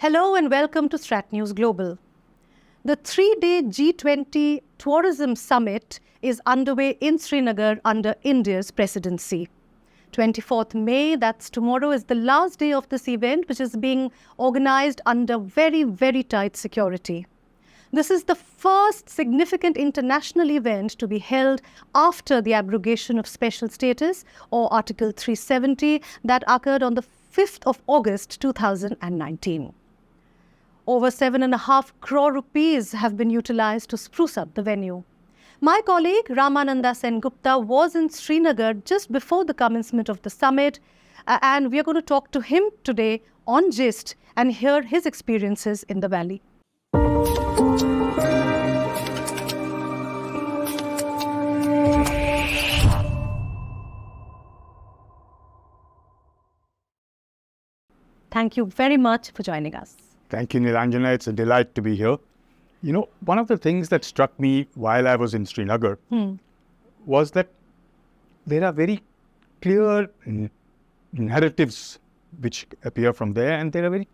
Hello and welcome to StratNewsGlobal. The three-day G20 Tourism Summit is underway in Srinagar under India's presidency. 24th May, that's tomorrow, is the last day of this event, which is being organized under very, very tight security. This is the first significant international event to be held after the abrogation of special status, or Article 370, that occurred on the 5th of August 2019. Over 7.5 crore rupees have been utilized to spruce up the venue. My colleague Ramananda Sengupta was in Srinagar just before the commencement of the summit, and we are going to talk to him today on GIST and hear his experiences in the valley. Thank you very much for joining us. Thank you, Neelanjana. It's a delight to be here. You know, one of the things that struck me while I was in Srinagar was that there are very clear narratives which appear from there, and there are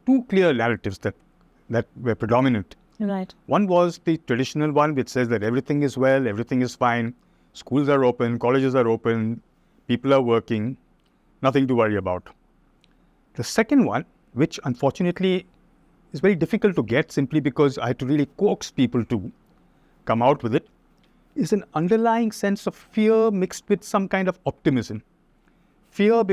two clear narratives that were predominant. Right. One was the traditional one, which says that everything is well, everything is fine, schools are open, colleges are open, people are working, nothing to worry about. The second one, which unfortunately is very difficult to get simply because I had to really coax people to come out with it, is an underlying sense of fear mixed with some kind of optimism. Fear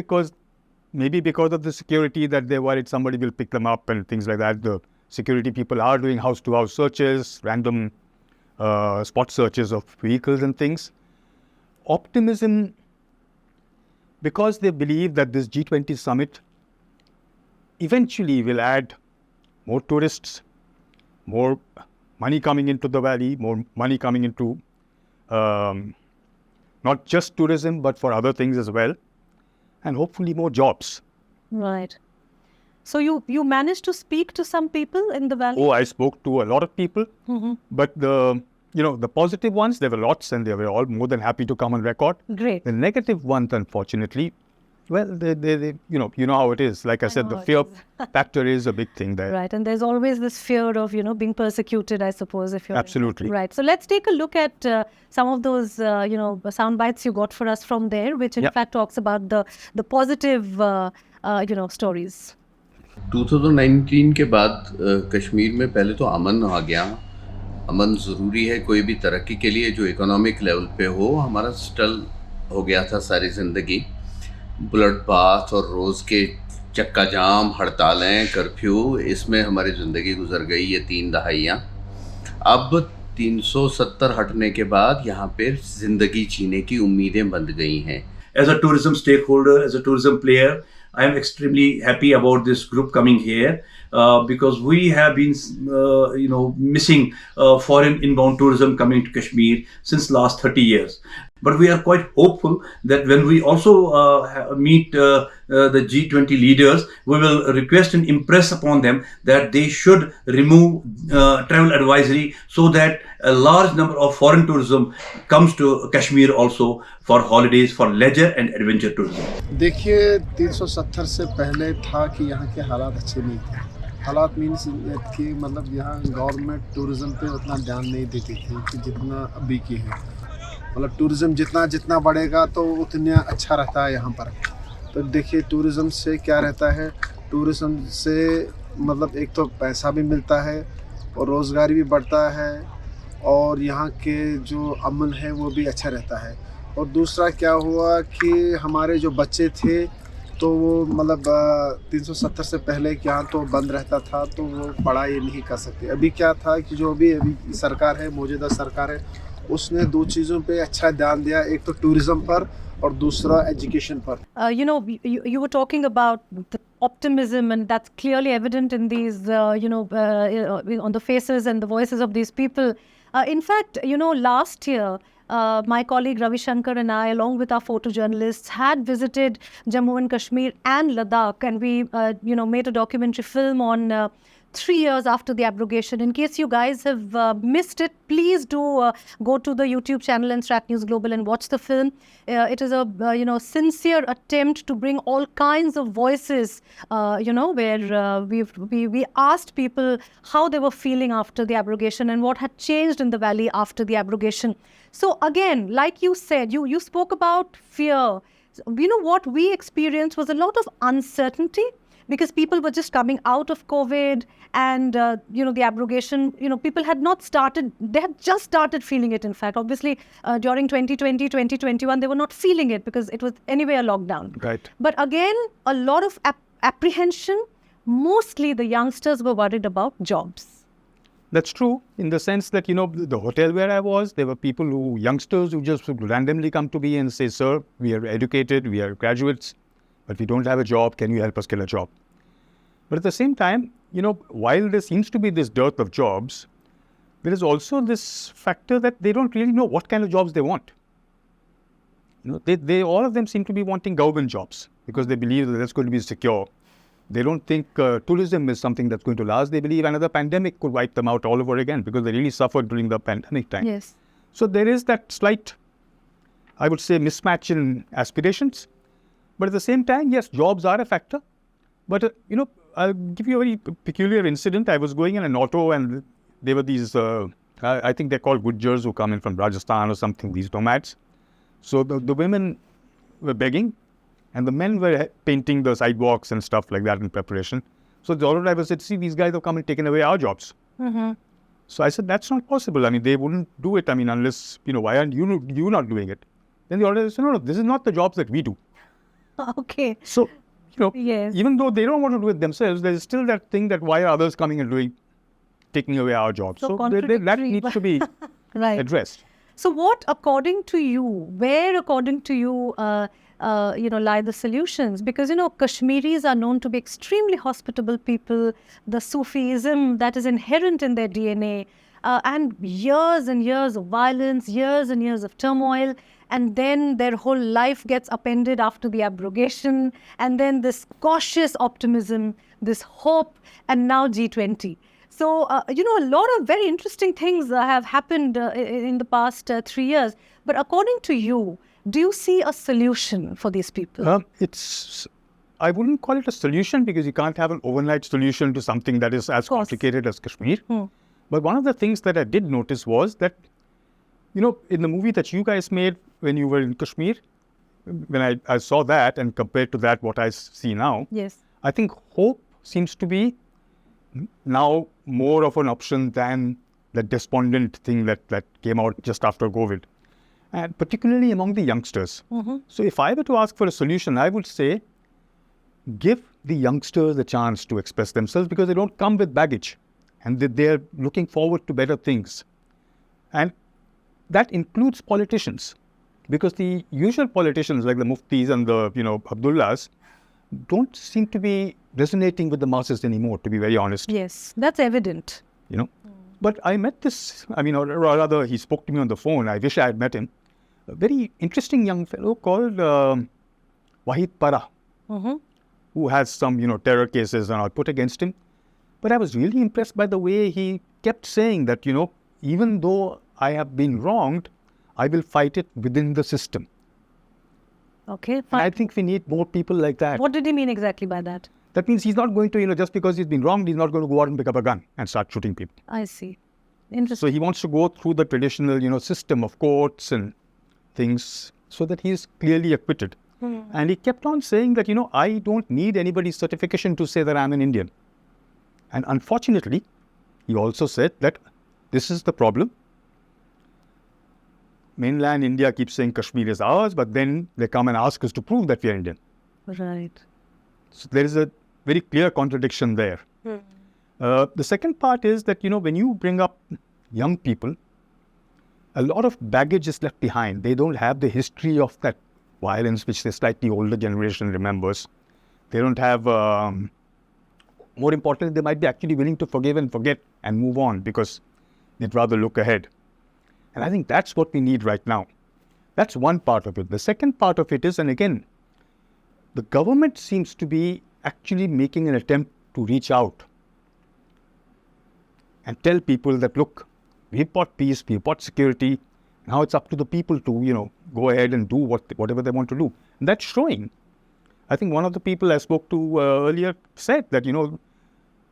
maybe because of the security, that they're worried somebody will pick them up and things like that. The security people are doing house-to-house searches, random spot searches of vehicles and things. Optimism because they believe that this G20 summit eventually will add more tourists, more money coming into the valley, more money coming into not just tourism, but for other things as well, and hopefully more jobs. Right. So you managed to speak to some people in the valley? Oh, I spoke to a lot of people, but the positive ones, there were lots, and they were all more than happy to come on record. Great. The negative ones, unfortunately, well, they you know how it is. Like I said, the fear factor is a big thing there. Right, and there's always this fear of, being persecuted, I suppose, if you're... Absolutely. Right. So let's take a look at some of those, sound bites you got for us from there, which in fact talks about the positive, stories. 2019 के बाद कश्मीर में पहले तो अमन आ गया. अमन ज़रूरी है कोई भी तरक्की के लिए. जो इकोनॉमिक लेवल पे हो, हमारा स्टल हो गया था सारी ज़िंदगी. ब्लड बाथ और रोज़ के चक्का जाम, हड़तालें, कर्फ्यू, इसमें हमारी ज़िंदगी गुजर गई ये 3 दहाइयाँ. अब 370 हटने के बाद यहाँ पे ज़िंदगी जीने की उम्मीदें बंद गई हैं. As a tourism stakeholder, as a tourism player, I am extremely happy about this group coming here because we have been, missing foreign inbound tourism coming to Kashmir since last 30 years. But we are quite hopeful that when we also meet the G20 leaders, we will request and impress upon them that they should remove travel advisory so that a large number of foreign tourism comes to Kashmir also for holidays, for leisure and adventure tourism. देखिए 370 से पहले था कि यहाँ के हालात अच्छे नहीं थे. हालात मीन्स कि मतलब यहाँ गवर्नमेंट टूरिज़म पे उतना ध्यान नहीं देती थी कि जितना अभी की है. मतलब टूरिज़म जितना बढ़ेगा तो उतना अच्छा रहता है यहाँ पर. तो देखिए टूरिज़म से क्या रहता है, टूरिज़म से मतलब एक तो पैसा भी मिलता है और रोज़गार भी बढ़ता है और यहाँ के जो अमन है वो भी अच्छा रहता है. और दूसरा क्या हुआ कि हमारे जो बच्चे थे तो वो मतलब 370 से पहले यहाँ तो बंद रहता था तो वो पढ़ाई नहीं कर सकते. अभी क्या था कि जो अभी सरकार है, मौजूदा सरकार है, उसने 2 चीज़ों पे अच्छा ध्यान दिया. एक तो टूरिज्म पर और दूसरा एजुकेशन पर. You were talking about the optimism, and that's clearly evident in these, on the faces and the voices of these people. In fact, last year, my colleague Ravi Shankar and I, along with our photojournalists, had visited Jammu and Kashmir and Ladakh, and we, made a documentary film on 3 years after the abrogation. In case you guys have missed it, please do go to the YouTube channel and Strat News Global and watch the film. It is a sincere attempt to bring all kinds of voices, where we asked people how they were feeling after the abrogation and what had changed in the valley after the abrogation. So again, like you said, you spoke about fear. What we experienced was a lot of uncertainty, because people were just coming out of COVID and, the abrogation, people had not started, they had just started feeling it, in fact. Obviously, during 2020, 2021, they were not feeling it because it was anyway a lockdown. Right. But again, a lot of apprehension. Mostly the youngsters were worried about jobs. That's true, in the sense that, the hotel where I was, there were youngsters who just would randomly come to me and say, sir, we are educated, we are graduates, but we don't have a job. Can you help us get a job? But at the same time, while there seems to be this dearth of jobs, there is also this factor that they don't really know what kind of jobs they want. They all of them seem to be wanting government jobs because they believe that that's going to be secure. They don't think tourism is something that's going to last. They believe another pandemic could wipe them out all over again because they really suffered during the pandemic time. Yes. So there is that slight, I would say, mismatch in aspirations. But at the same time, yes, jobs are a factor. But, I'll give you a very peculiar incident. I was going in an auto and there were these, I think they're called Gujjars who come in from Rajasthan or something, these nomads. So the women were begging and the men were painting the sidewalks and stuff like that in preparation. So the auto driver said, see, these guys have come and taken away our jobs. Mm-hmm. So I said, that's not possible. I mean, they wouldn't do it. I mean, unless, why aren't you not doing it? Then the auto driver said, no, this is not the jobs that we do. Okay. So, Yes. even though they don't want to do it themselves, there is still that thing that why are others coming and taking away our jobs? So that needs to be right. addressed. So what, according to you, lie the solutions? Because, Kashmiris are known to be extremely hospitable people, the Sufism that is inherent in their DNA, and years of violence, years and years of turmoil. And then their whole life gets upended after the abrogation. And then this cautious optimism, this hope, and now G20. So, a lot of very interesting things have happened in the past 3 years. But according to you, do you see a solution for these people? I wouldn't call it a solution because you can't have an overnight solution to something that is as complicated as Kashmir. But one of the things that I did notice was that, in the movie that you guys made when you were in Kashmir, when I saw that and compared to that what I see now, yes, I think hope seems to be now more of an option than the despondent thing that came out just after COVID, and particularly among the youngsters. Mm-hmm. So if I were to ask for a solution, I would say give the youngsters a chance to express themselves because they don't come with baggage and they're looking forward to better things. And that includes politicians, because the usual politicians like the Muftis and the Abdullahs don't seem to be resonating with the masses anymore, to be very honest. Yes, that's evident. But I met this, or rather he spoke to me on the phone. I wish I had met him. A very interesting young fellow called Wahid Para, Mm-hmm. who has some, terror cases and all put against him. But I was really impressed by the way he kept saying that, even though I have been wronged, I will fight it within the system. Okay, And fine. I think we need more people like that. What did he mean exactly by that? That means he's not going to, just because he's been wronged, he's not going to go out and pick up a gun and start shooting people. I see. Interesting. So he wants to go through the traditional, system of courts and things so that he's clearly acquitted. And he kept on saying that, I don't need anybody's certification to say that I'm an Indian. And unfortunately, he also said that this is the problem. Mainland India keeps saying Kashmir is ours, but then they come and ask us to prove that we are Indian. Right. So there is a very clear contradiction there. The second part is that, when you bring up young people, a lot of baggage is left behind. They don't have the history of that violence which the slightly older generation remembers. They don't have, more importantly, they might be actually willing to forgive and forget and move on because they'd rather look ahead. And I think that's what we need right now. That's one part of it. The second part of it is, and again, the government seems to be actually making an attempt to reach out and tell people that, look, we've bought peace, we've bought security. Now it's up to the people to, go ahead and do whatever they want to do. And that's showing. I think one of the people I spoke to earlier said that,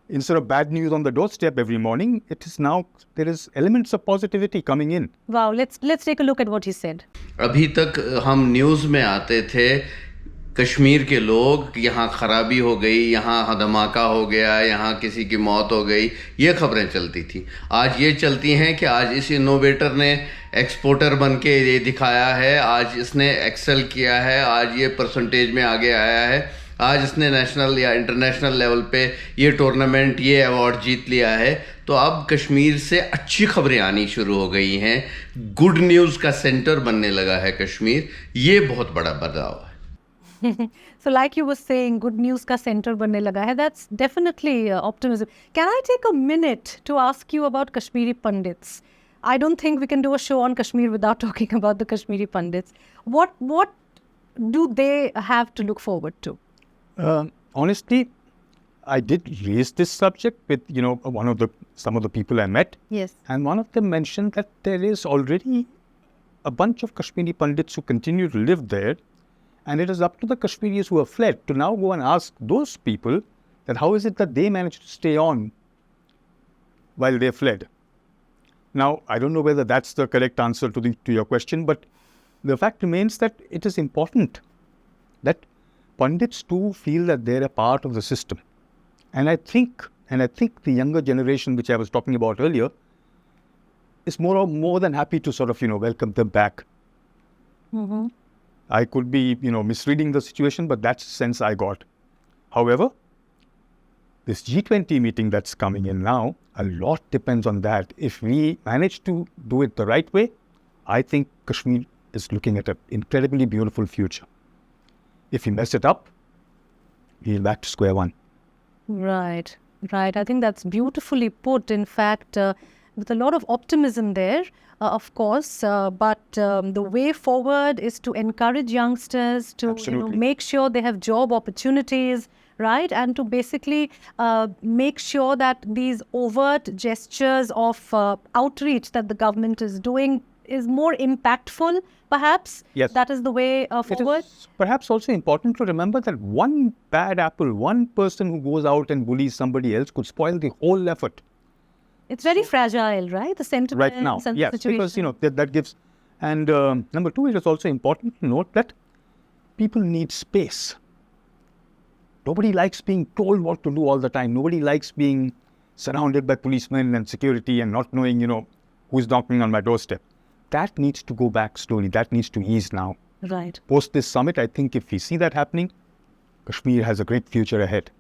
instead of bad news on the doorstep every morning, there is elements of positivity coming in. Wow, let's take a look at what he said. अभी तक हम news में आते थे, कश्मीर के लोग यहाँ खराबी हो गई, यहाँ धमाका हो गया, यहाँ किसी की मौत हो गई, ये खबरें चलती थी. आज ये चलती हैं कि आज इस इनोवेटर ने एक्सपोर्टर बन के ये दिखाया है, आज इसने एक्सेल किया है, आज ये परसेंटेज में आगे आया है, आज इसने नेशनल या इंटरनेशनल लेवल पे ये टूर्नामेंट, ये अवार्ड जीत लिया है. तो अब कश्मीर से अच्छी खबरें आनी शुरू हो गई हैं. गुड न्यूज़ का सेंटर बनने लगा है कश्मीर. ये बहुत बड़ा बदलाव है. So like you were saying, good news ka center banne laga hai. That's definitely optimism. Can I take a minute to ask you about Kashmiri Pandits? I don't think we can do a show on Kashmir without talking about the Kashmiri Pandits. What do they have to look forward to? Honestly, I did raise this subject with, some of the people I met. Yes. And one of them mentioned that there is already a bunch of Kashmiri Pandits who continue to live there. And it is up to the Kashmiris who have fled to now go and ask those people that how is it that they managed to stay on while they fled. Now, I don't know whether that's the correct answer to your question, but the fact remains that it is important that Pandits too feel that they're a part of the system. And I think the younger generation, which I was talking about earlier, is more than happy to sort of, welcome them back. Mm-hmm. I could be, misreading the situation, but that's the sense I got. However, this G20 meeting that's coming in now, a lot depends on that. If we manage to do it the right way, I think Kashmir is looking at an incredibly beautiful future. If we mess it up, we're back to square one. Right. I think that's beautifully put. In fact, with a lot of optimism there, of course, but the way forward is to encourage youngsters to make sure they have job opportunities, right? And to basically make sure that these overt gestures of outreach that the government is doing is more impactful, perhaps. Yes. That is the way forward. It is perhaps also important to remember that one bad apple, one person who goes out and bullies somebody else could spoil the whole effort. It's very fragile, right? The sentiment right now, and yes, the situation. because that gives. And number two, it is also important to note that people need space. Nobody likes being told what to do all the time. Nobody likes being surrounded by policemen and security and not knowing, who's knocking on my doorstep. That needs to go back slowly. That needs to ease now. Right. Post this summit, I think if we see that happening, Kashmir has a great future ahead.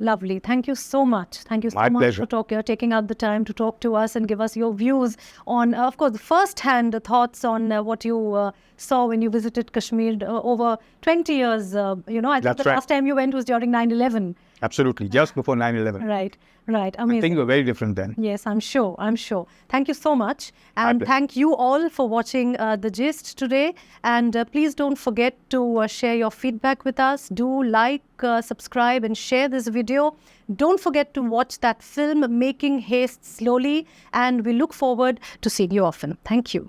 Lovely. Thank you so much. Thank you so My much pleasure. for taking out the time to talk to us and give us your views on, of course, the first-hand thoughts on what you saw when you visited Kashmir over 20 years. I think That's the right. last time you went was during 9/11. Absolutely. Just before 9/11. Right. I Amazing. think we're very different then. Yes, I'm sure. Thank you so much. And pleasure. thank you all for watching The Gist today. And please don't forget to share your feedback with us. Do like, subscribe and share this video. Don't forget to watch that film, Making Haste Slowly. And we look forward to seeing you often. Thank you.